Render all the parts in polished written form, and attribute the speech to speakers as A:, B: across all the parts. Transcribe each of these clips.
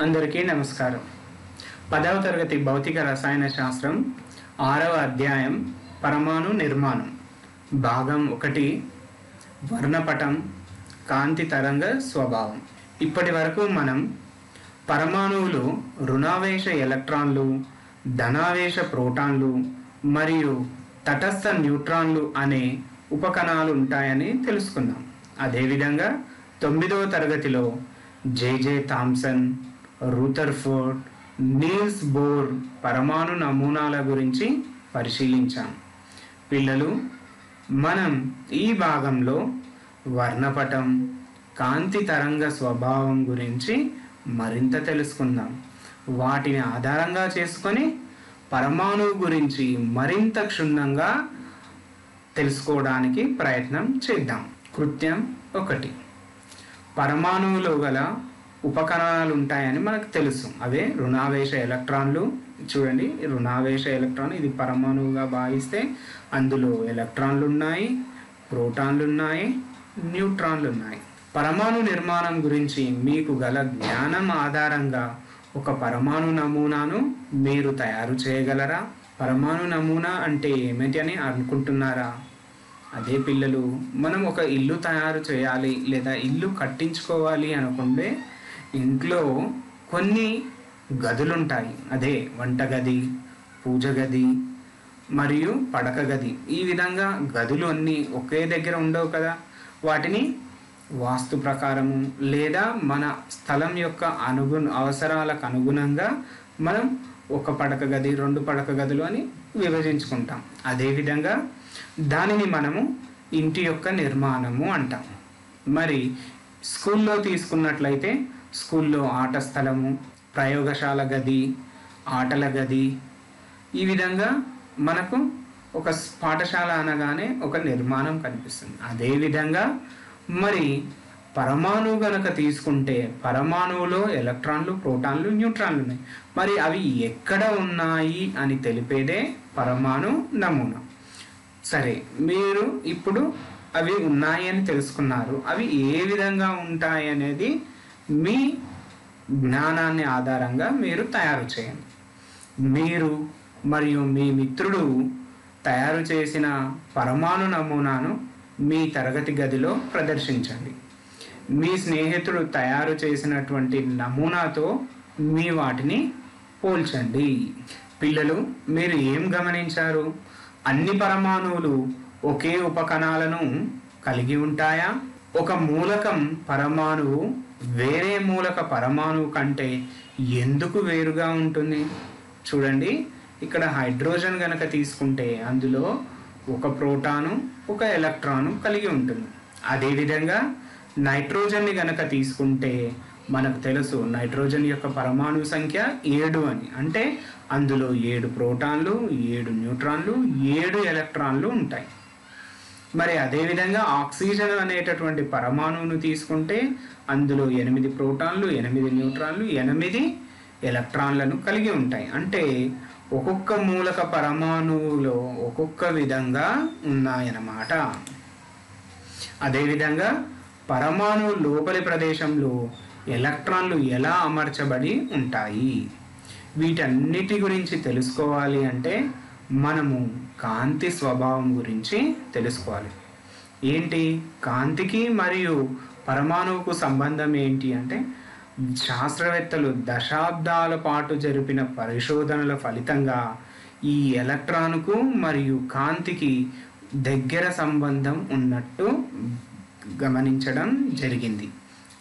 A: అందరికీ నమస్కారం. 10వ తరగతి భౌతిక రసాయన శాస్త్రం 6వ అధ్యాయం పరమాణు నిర్మాణం భాగం 1 వర్ణపటం కాంతి తరంగ స్వభావం. ఇప్పటి వరకు మనం పరమాణువులు రుణావేశ ఎలక్ట్రాన్లు, ధనావేశ ప్రోటాన్లు మరియు తటస్థ న్యూట్రాన్లు అనే ఉపకణాలు ఉంటాయని తెలుసుకున్నాం. అదేవిధంగా 9వ తరగతిలో జే థామ్సన్, రూథర్ఫోర్డ్, నీల్స్ బోర్ పరమాణు నమూనాల గురించి పరిశీలించాం. పిల్లలు, మనం ఈ భాగంలో వర్ణపటం కాంతి తరంగ స్వభావం గురించి మరింత తెలుసుకుందాం. వాటిని ఆధారంగా చేసుకొని పరమాణువు గురించి మరింత క్షుణ్ణంగా తెలుసుకోవడానికి ప్రయత్నం చేద్దాం. కృత్యం 1. పరమాణువులో గల ఉపకణాలు ఉంటాయని మనకు తెలుసు. అవే రుణావేశ ఎలక్ట్రాన్లు. చూడండి, రుణావేశ ఎలక్ట్రాన్ ఇది పరమాణువుగా భావిస్తే అందులో ఎలక్ట్రాన్లు ఉన్నాయి, ప్రోటాన్లు ఉన్నాయి, న్యూట్రాన్లు ఉన్నాయి. పరమాణు నిర్మాణం గురించి మీకు గల జ్ఞానం ఆధారంగా ఒక పరమాణు నమూనాను మీరు తయారు చేయగలరా? పరమాణు నమూనా అంటే ఏమిటి అని అనుకుంటున్నారా? అదే పిల్లలు, మనం ఒక ఇల్లు తయారు చేయాలి లేదా ఇల్లు కట్టించుకోవాలి అనుకుంటే ఇంట్లో కొన్ని గదులుంటాయి. అదే వంటగది, పూజ గది మరియు పడక గది. ఈ విధంగా గదులు అన్నీ ఒకే దగ్గర ఉండవు కదా. వాటిని వాస్తు ప్రకారము లేదా మన స్థలం యొక్క అవసరాలకు అనుగుణంగా మనం ఒక పడక గది, 2 పడక గదులు అని విభజించుకుంటాం. అదేవిధంగా దానిని మనము ఇంటి యొక్క నిర్మాణము అంటాం. మరి స్కూల్లో తీసుకున్నట్లయితే స్కూల్లో ఆట స్థలము, ప్రయోగశాల గది, ఆటల గది, ఈ విధంగా మనకు ఒక పాఠశాల అనగానే ఒక నిర్మాణం కనిపిస్తుంది. అదేవిధంగా మరి పరమాణువు గనక తీసుకుంటే పరమాణువులో ఎలక్ట్రాన్లు, ప్రోటాన్లు, న్యూట్రాన్లు ఉన్నాయి. మరి అవి ఎక్కడ ఉన్నాయి అని తెలిపేదే పరమాణు నమూనా. సరే, మీరు ఇప్పుడు అవి ఉన్నాయని తెలుసుకున్నారు. అవి ఏ విధంగా ఉంటాయి అనేది మీ జ్ఞానాన్ని ఆధారంగా మీరు తయారు చేయండి. మీరు మరియు మీ మిత్రుడు తయారు చేసిన పరమాణు నమూనాను మీ తరగతి గదిలో ప్రదర్శించండి. మీ స్నేహితుడు తయారు చేసినటువంటి నమూనాతో మీ వాటిని పోల్చండి. పిల్లలు, మీరు ఏం గమనించారు? అన్ని పరమాణువులు ఒకే ఉపకణాలను కలిగి ఉంటాయా? ఒక మూలకం పరమాణువు వేరే మూలక పరమాణువు కంటే ఎందుకు వేరుగా ఉంటుంది? చూడండి, ఇక్కడ హైడ్రోజన్ గనక తీసుకుంటే అందులో ఒక ప్రోటాను, ఒక ఎలక్ట్రాను కలిగి ఉంటుంది. అదేవిధంగా నైట్రోజన్ని గనక తీసుకుంటే మనకు తెలుసు నైట్రోజన్ యొక్క పరమాణు సంఖ్య 7 అని. అంటే అందులో 7 ప్రోటాన్లు, 7 న్యూట్రాన్లు, 7 ఎలక్ట్రాన్లు ఉంటాయి. మరి అదేవిధంగా ఆక్సిజన్ అనేటటువంటి పరమాణువును తీసుకుంటే అందులో 8 ప్రోటాన్లు, 8 న్యూట్రాన్లు, 8 ఎలక్ట్రాన్లను కలిగి ఉంటాయి. అంటే ఒక్కొక్క మూలక పరమాణువులో ఒక్కొక్క విధంగా ఉన్నాయన్నమాట. అదేవిధంగా పరమాణు లోపలి ప్రదేశంలో ఎలక్ట్రాన్లు ఎలా అమర్చబడి ఉంటాయి? వీటన్నిటి గురించి తెలుసుకోవాలి అంటే మనము కాంతి స్వభావం గురించి తెలుసుకోవాలి. ఏంటి కాంతికి మరియు పరమాణువుకు సంబంధం ఏంటి అంటే, శాస్త్రవేత్తలు దశాబ్దాల పాటు జరిపిన పరిశోధనల ఫలితంగా ఈ ఎలక్ట్రాన్కు మరియు కాంతికి దగ్గర సంబంధం ఉన్నట్టు గమనించడం జరిగింది.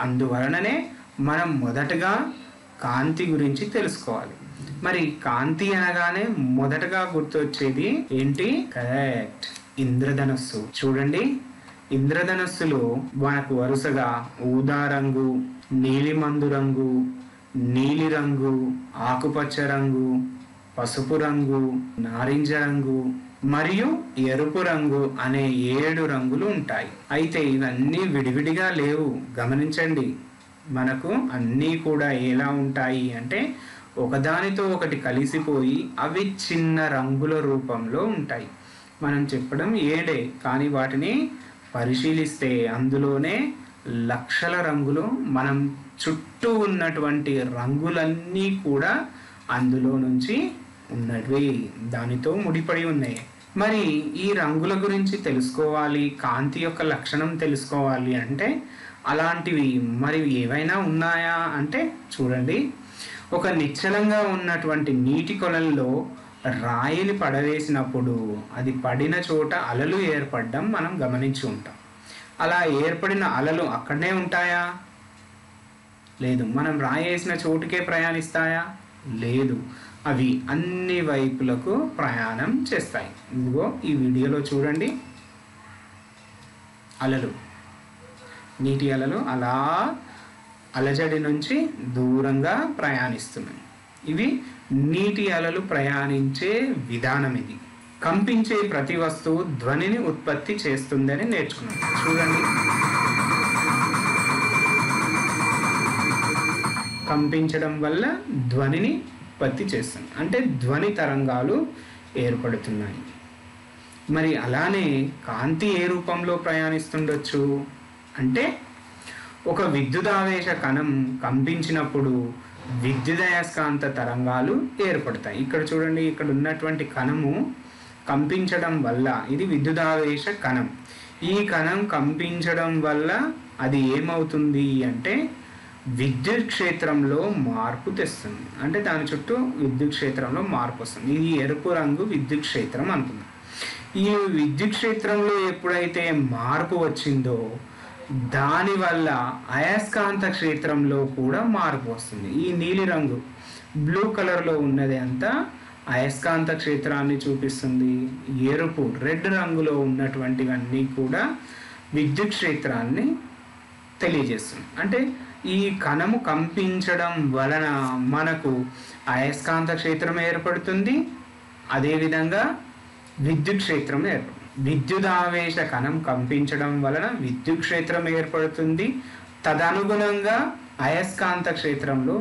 A: అందువలననే మనం మొదటగా కాంతి గురించి తెలుసుకోవాలి. మరి కాంతి అనగానే మొదటగా గుర్తొచ్చేది ఏంటి? కరెక్ట్, ఇంద్రధనస్సు. చూడండి, ఇంద్రధనస్సులో మనకు వరుసగా ఊదా రంగు, నీలిమందు రంగు, నీలి రంగు, ఆకుపచ్చ రంగు, పసుపు రంగు, నారింజ రంగు మరియు ఎరుపు రంగు అనే 7 రంగులు ఉంటాయి. అయితే ఇవన్నీ విడివిడిగా లేవు. గమనించండి, మనకు అన్నీ కూడా ఎలా ఉంటాయి అంటే ఒకదానితో ఒకటి కలిసిపోయి అవి చిన్న రంగుల రూపంలో ఉంటాయి. మనం చెప్పడం 7, కానీ వాటిని పరిశీలిస్తే అందులోనే లక్షల రంగులు, మనం చుట్టూ ఉన్నటువంటి రంగులన్నీ కూడా అందులో నుంచి ఉన్నవి, దానితో ముడిపడి ఉన్నాయి. మరి ఈ రంగుల గురించి తెలుసుకోవాలి, కాంతి యొక్క లక్షణం తెలుసుకోవాలి అంటే అలాంటివి మరి ఏవైనా ఉన్నాయా అంటే చూడండి, ఒక నిశ్చలంగా ఉన్నటువంటి నీటి కొలల్లో రాయిని పడవేసినప్పుడు అది పడిన చోట అలలు ఏర్పడడం మనం గమనించి ఉంటాం. అలా ఏర్పడిన అలలు అక్కడనే ఉంటాయా? లేదు. మనం రాయి వేసిన చోటుకే ప్రయాణిస్తాయా? లేదు. అవి అన్ని వైపులకు ప్రయాణం చేస్తాయి. ఇదిగో ఈ వీడియోలో చూడండి, అలలు, నీటి అలలు అలా అలజడి నుంచి దూరంగా ప్రయాణిస్తున్నాయి. ఇవి నీటి అలలు ప్రయాణించే విధానం. ఇది కంపించే ప్రతి వస్తువు ధ్వనిని ఉత్పత్తి చేస్తుందని నేర్చుకున్నాం. చూడండి, కంపించడం వల్ల ధ్వనిని ఉత్పత్తి చేస్తుంది, అంటే ధ్వని తరంగాలు ఏర్పడుతున్నాయి. మరి అలానే కాంతి ఏ రూపంలో ప్రయాణిస్తుండొచ్చు అంటే, ఒక విద్యుదావేశ కణం కంపించినప్పుడు విద్యుదయస్కాంత తరంగాలు ఏర్పడతాయి. ఇక్కడ చూడండి, ఇక్కడ ఉన్నటువంటి కణము కంపించడం వల్ల, ఇది విద్యుదావేశ కణం. ఈ కణం కంపించడం వల్ల అది ఏమవుతుంది అంటే విద్యుత్ క్షేత్రంలో మార్పు తెస్తుంది, అంటే దాని చుట్టూ విద్యుత్ క్షేత్రంలో మార్పు వస్తుంది. ఇది ఎరుపు రంగు విద్యుత్ క్షేత్రం అనుకుందాం. ఈ విద్యుత్ క్షేత్రంలో ఎప్పుడైతే మార్పు వచ్చిందో దానివల్ల అయస్కాంత క్షేత్రంలో కూడా మార్పు వస్తుంది. ఈ నీలి రంగు బ్లూ కలర్లో ఉన్నది అంతా అయస్కాంత క్షేత్రాన్ని చూపిస్తుంది. ఎరుపు రెడ్ రంగులో ఉన్నటువంటివన్నీ కూడా విద్యుత్ క్షేత్రాన్ని తెలియజేస్తుంది. అంటే ఈ కణము కంపించడం వలన మనకు అయస్కాంత క్షేత్రం ఏర్పడుతుంది, అదేవిధంగా విద్యుత్ క్షేత్రం ఏర్పడుతుంది. విద్యుదావేశ కణం కంపించడం వలన విద్యుత్ క్షేత్రం ఏర్పడుతుంది, తదనుగుణంగా అయస్కాంత క్షేత్రంలో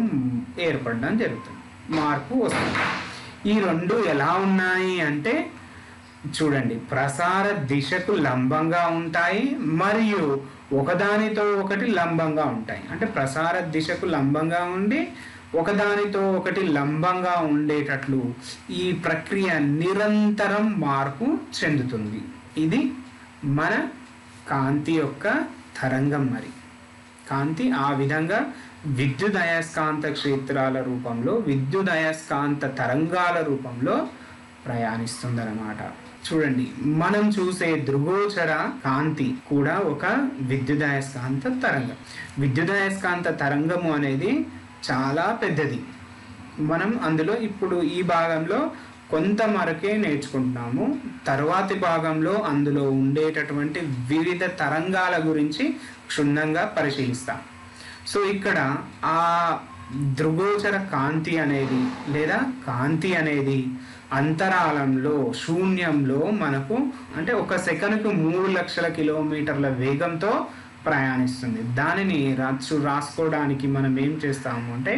A: ఏర్పడడం జరుగుతుంది, మార్పు వస్తుంది. ఈ రెండు ఎలా ఉన్నాయి అంటే చూడండి, ప్రసార దిశకు లంబంగా ఉంటాయి మరియు ఒకదానితో ఒకటి లంబంగా ఉంటాయి. అంటే ప్రసార దిశకు లంబంగా ఉండి ఒకదానితో ఒకటి లంబంగా ఉండేటట్లు ఈ ప్రక్రియ నిరంతరం మార్పు చెందుతుంది. ఇది మన కాంతి యొక్క తరంగం. మరి కాంతి ఆ విధంగా విద్యుదయస్కాంత క్షేత్రాల రూపంలో, విద్యుదయస్కాంత తరంగాల రూపంలో ప్రయాణిస్తుందన్నమాట. చూడండి, మనం చూసే దృగోచర కాంతి కూడా ఒక విద్యుదయస్కాంత తరంగం. విద్యుదయస్కాంత తరంగము అనేది చాలా పెద్దది. మనం అందులో ఇప్పుడు ఈ భాగంలో కొంత మరకే నేర్చుకుంటున్నాము. తర్వాతి భాగంలో అందులో ఉండేటటువంటి వివిధ తరంగాల గురించి క్షుణ్ణంగా పరిశీలిస్తాం. సో ఇక్కడ ఆ దృగోచర కాంతి అనేది లేదా కాంతి అనేది అంతరాళంలో, శూన్యంలో మనకు అంటే ఒక సెకనుకు 3 లక్షల కిలోమీటర్ల వేగంతో ప్రయాణిస్తుంది. దానిని రాసుకోవడానికి మనం ఏం చేస్తాము అంటే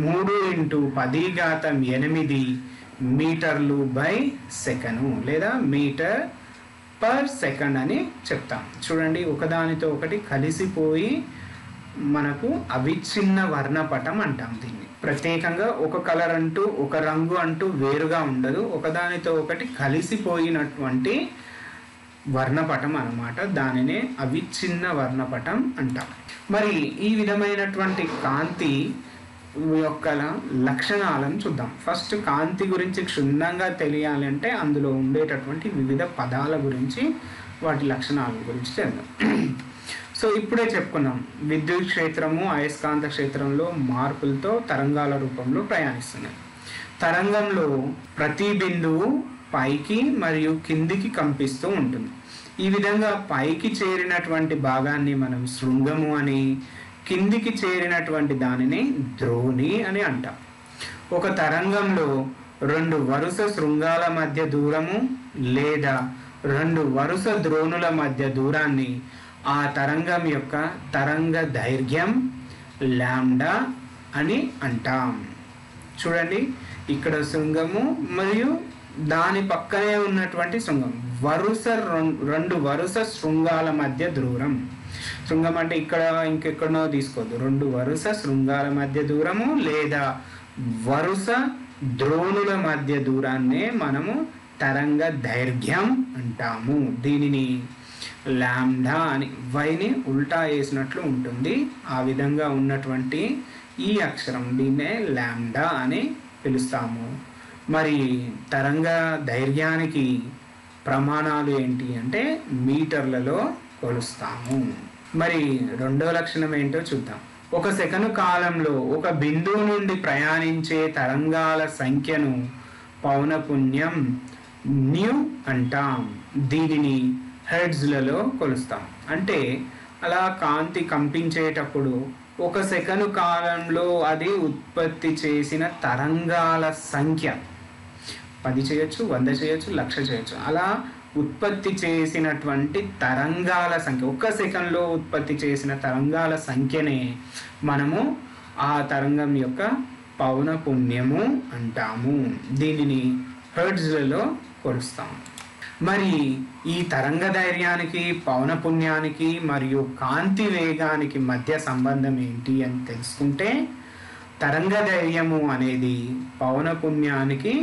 A: 3 × 10⁸ మీటర్లు బై సెకను లేదా మీటర్ పర్ సెకండ్ అని చెప్తాం. చూడండి, ఒకదానితో ఒకటి కలిసిపోయి మనకు అవిచ్ఛిన్న వర్ణపటం అంటాం. దీన్ని ప్రత్యేకంగా ఒక కలర్ అంటూ, ఒక రంగు అంటూ వేరుగా ఉండదు, ఒకదానితో ఒకటి కలిసిపోయినటువంటి వర్ణపటం అన్నమాట. దానినే అవిచ్ఛిన్న వర్ణపటం అంటాం. మరి ఈ విధమైనటువంటి కాంతి యొక్క లక్షణాలను చూద్దాం. ఫస్ట్ కాంతి గురించి క్షుణ్ణంగా తెలియాలంటే అందులో ఉండేటటువంటి వివిధ పదాల గురించి, వాటి లక్షణాల గురించి చేద్దాం. సో ఇప్పుడే చెప్పుకున్నాం, విద్యుత్ క్షేత్రము అయస్కాంత క్షేత్రంలో మార్పులతో తరంగాల రూపంలో ప్రయాణిస్తున్నాయి. తరంగంలో ప్రతి బిందువు పైకి మరియు కిందికి కంపిస్తూ ఉంటుంది. ఈ విధంగా పైకి చేరినటువంటి భాగాన్ని మనం శృంగము అని, కిందికి చేరినటువంటి దానిని ద్రోణి అని అంటాం. ఒక తరంగంలో 2 వరుస శృంగాల మధ్య దూరము లేదా 2 వరుస ద్రోణుల మధ్య దూరాన్ని ఆ తరంగం యొక్క తరంగ దైర్ఘ్యం లాంబ్డా అని అంటాం. చూడండి, ఇక్కడ శృంగము మరియు దాని పక్కనే ఉన్నటువంటి శృంగం, 2 వరుస శృంగాల మధ్య దూరం శృంగం అంటే ఇక్కడ ఇంకెక్కడనో తీసుకోవద్దు, 2 వరుస శృంగాల మధ్య దూరము లేదా వరుస ద్రోణుల మధ్య దూరాన్నే మనము తరంగ దైర్ఘ్యం అంటాము. దీనిని లాంబ్డా అని, వైని ఉల్టా వేసినట్లు ఉంటుంది, ఆ విధంగా ఉన్నటువంటి ఈ అక్షరం దీన్నే లాంబ్డా అని పిలుస్తాము. మరి తరంగ దైర్ఘ్యానికి ప్రమాణాలు ఏంటి అంటే మీటర్లలో కొలుస్తాము. మరి రెండో లక్షణం ఏంటో చూద్దాం. 1 సెకను కాలంలో ఒక బిందువు నుండి ప్రయాణించే తరంగాల సంఖ్యను పౌనపున్యం న్యూ అంటాం. దీనిని హెర్ట్జ్లలో కొలుస్తాం. అంటే అలా కాంతి కంపించేటప్పుడు 1 సెకను కాలంలో అది ఉత్పత్తి చేసిన తరంగాల సంఖ్య 10 చేయొచ్చు, 100 చేయొచ్చు, 1,00,000 చేయొచ్చు. అలా ఉత్పత్తి చేసినటువంటి తరంగాల సంఖ్య, 1 సెకండ్లో ఉత్పత్తి చేసిన తరంగాల సంఖ్యనే మనము ఆ తరంగం యొక్క పౌనపున్యము అంటాము. దీనిని హెర్ట్జ్లలో కొలుస్తాము. మరి ఈ తరంగ దైర్ఘ్యానికి, పౌనపున్యానికి మరియు కాంతి వేగానికి మధ్య సంబంధం ఏంటి అని తెలుసుకుంటే, తరంగ దైర్ఘ్యము అనేది పౌనపున్యానికి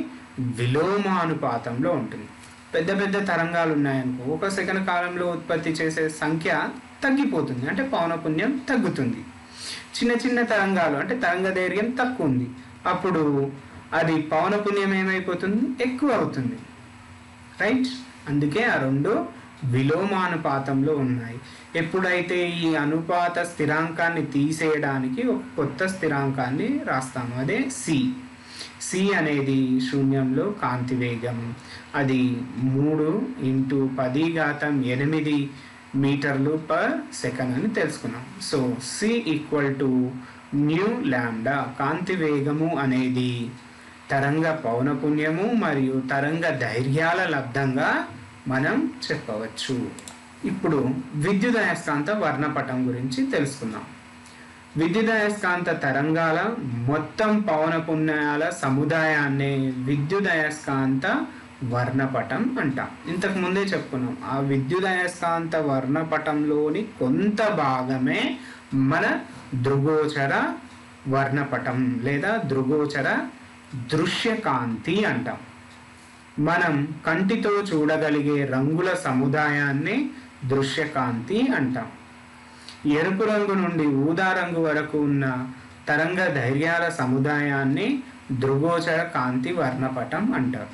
A: విలోమానుపాతంలో ఉంటుంది. పెద్ద పెద్ద తరంగాలు ఉన్నాయనుకో, 1 సెకను కాలంలో ఉత్పత్తి చేసే సంఖ్య తగ్గిపోతుంది, అంటే పౌనపున్యం తగ్గుతుంది. చిన్న చిన్న తరంగాలు అంటే తరంగ దైర్ఘ్యం తక్కువ ఉంది, అప్పుడు అది పౌనపున్యం ఏమైపోతుంది, ఎక్కువ అవుతుంది. రైట్? అందుకే ఆ 2 విలోమానుపాతంలో ఉన్నాయి. ఎప్పుడైతే ఈ అనుపాత స్థిరాంకాన్ని తీసేయడానికి ఒక కొత్త స్థిరాంకాన్ని రాస్తాము, అదే సి. సి అనేది శూన్యంలో కాంతి వేగం, అది 3 × 10⁸ మీటర్లు పర్ సెకండ్ అని తెలుసుకున్నాం. So c nu lambda. కాంతి వేగము అనేది తరంగ పౌనపున్యము మరియు తరంగ దైర్ఘ్యాల లబ్ధంగా మనం చెప్పవచ్చు. ఇప్పుడు విద్యుదయస్కాంత వర్ణపటం గురించి తెలుసుకుందాం. విద్యుదయస్కాంత తరంగాల మొత్తం పౌనపున్యాల సముదాయాన్నే విద్యుదయస్కాంత వర్ణపటం అంటాం. ఇంతకు ముందే చెప్పుకున్నాం, ఆ విద్యుదయస్కాంత వర్ణపటంలోని కొంత భాగమే మన దృగోచర వర్ణపటం లేదా దృగోచర దృశ్యకాంతి అంటాం. మనం కంటితో చూడగలిగే రంగుల సముదాయాన్ని దృశ్యకాంతి అంటాం. ఎరుపు రంగు నుండి ఊదా రంగు వరకు ఉన్న తరంగ దైర్ఘ్యాల సముదాయాన్ని దృగోచర కాంతి వర్ణపటం అంటారు.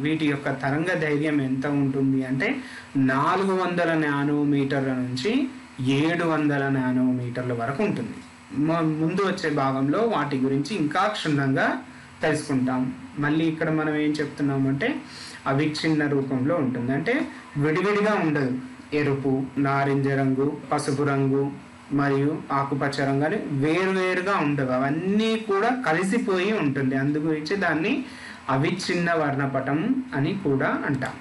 A: వీటి యొక్క తరంగ దైర్ఘ్యం ఎంత ఉంటుంది అంటే 400 నానోమీటర్ల నుంచి 700 నానోమీటర్ల వరకు ఉంటుంది. ముందు వచ్చే భాగంలో వాటి గురించి ఇంకా క్షుణ్ణంగా తెలుసుకుంటాం. మళ్ళీ ఇక్కడ మనం ఏం చెప్తున్నామంటే అవిచ్ఛిన్న రూపంలో ఉంటుంది, అంటే విడివిడిగా ఉండదు. ఎరుపు, నారింజ రంగు, పసుపు రంగు మరియు ఆకుపచ్చ రంగు అని వేరువేరుగా ఉండవు, అవన్నీ కూడా కలిసిపోయి ఉంటుంది. అందు గురించి దాన్ని అవిచ్ఛిన్న వర్ణపటం అని కూడా అంటాం.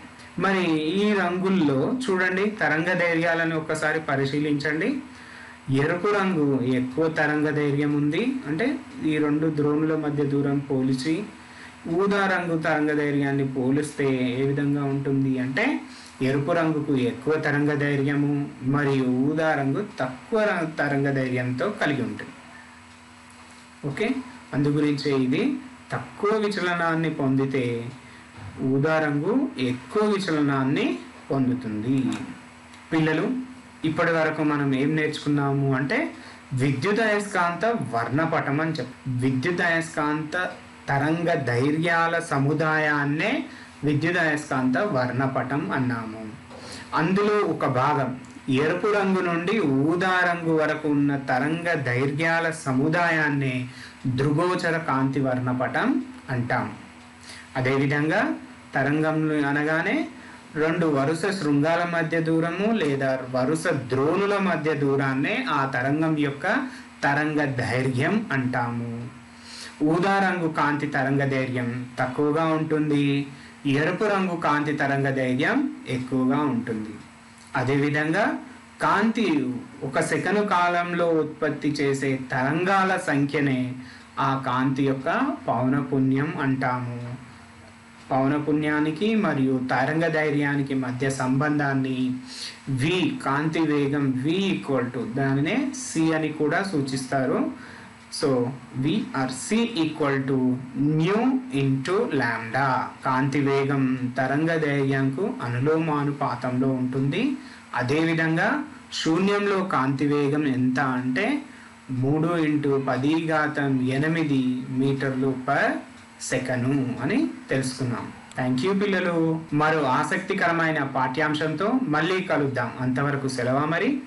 A: మరి ఈ రంగుల్లో చూడండి, తరంగ దైర్ఘ్యాలను ఒక్కసారి పరిశీలించండి. ఎరుపు రంగు ఎక్కువ తరంగ దైర్ఘ్యం ఉంది, అంటే ఈ 2 ద్రోణుల మధ్య దూరం పోల్చి ఊదా రంగు తరంగ దైర్ఘ్యాన్ని పోలిస్తే ఏ విధంగా ఉంటుంది అంటే ఎరుపు రంగుకు ఎక్కువ తరంగ దైర్ఘ్యము మరియు ఊదా రంగు తక్కువ తరంగ దైర్ఘ్యంతో కలిగి ఉంటుంది. ఓకే, అందు గురించే ఇది తక్కువ విచలనాన్ని పొందితే ఊదా రంగు ఎక్కువ విచలనాన్ని పొందుతుంది. పిల్లలు, ఇప్పటి వరకు మనం ఏం నేర్చుకున్నాము అంటే విద్యుదయస్కాంత వర్ణపటం అని విద్యుదయస్కాంత తరంగ దైర్ఘ్యాల సముదాయాన్నే విద్యుదయస్కాంత వర్ణపటం అన్నాము. అందులో ఒక భాగం ఎరుపు రంగు నుండి ఊదా రంగు వరకు ఉన్న తరంగ దైర్ఘ్యాల సముదాయాన్నే దృగోచర కాంతి వర్ణపటం అంటాం. అదేవిధంగా తరంగం అనగానే 2 వరుస శృంగాల మధ్య దూరము లేదా వరుస ద్రోణుల మధ్య దూరాన్నే ఆ తరంగం యొక్క తరంగ దైర్ఘ్యం అంటాము. ఊదా రంగు కాంతి తరంగ దైర్ఘ్యం తక్కువగా ఉంటుంది, ఎరుపు రంగు కాంతి తరంగ దైర్ఘ్యం ఎక్కువగా ఉంటుంది. అదేవిధంగా కాంతి 1 సెకను కాలంలో ఉత్పత్తి చేసే తరంగాల సంఖ్యనే ఆ కాంతి యొక్క పౌనపున్యం అంటాము. పౌనపున్యానికి మరియు తరంగ ధైర్యానికి మధ్య సంబంధాన్ని v కాంతి వేగం v ఈక్వల్ టు దానినే c అని కూడా సూచిస్తారు. So v or c equal to nu into lambda. కాంతి వేగం తరంగ ధైర్యంకు అనులోమానుపాతంలో ఉంటుంది. అదేవిధంగా శూన్యంలో కాంతి వేగం ఎంత అంటే 3×10⁸ మీటర్లు పర్ సెకను అని తెలుసుకున్నాం. థ్యాంక్ యూ పిల్లలు. మరో ఆసక్తికరమైన పాఠ్యాంశంతో మళ్ళీ కలుద్దాం. అంతవరకు సెలవు మరి.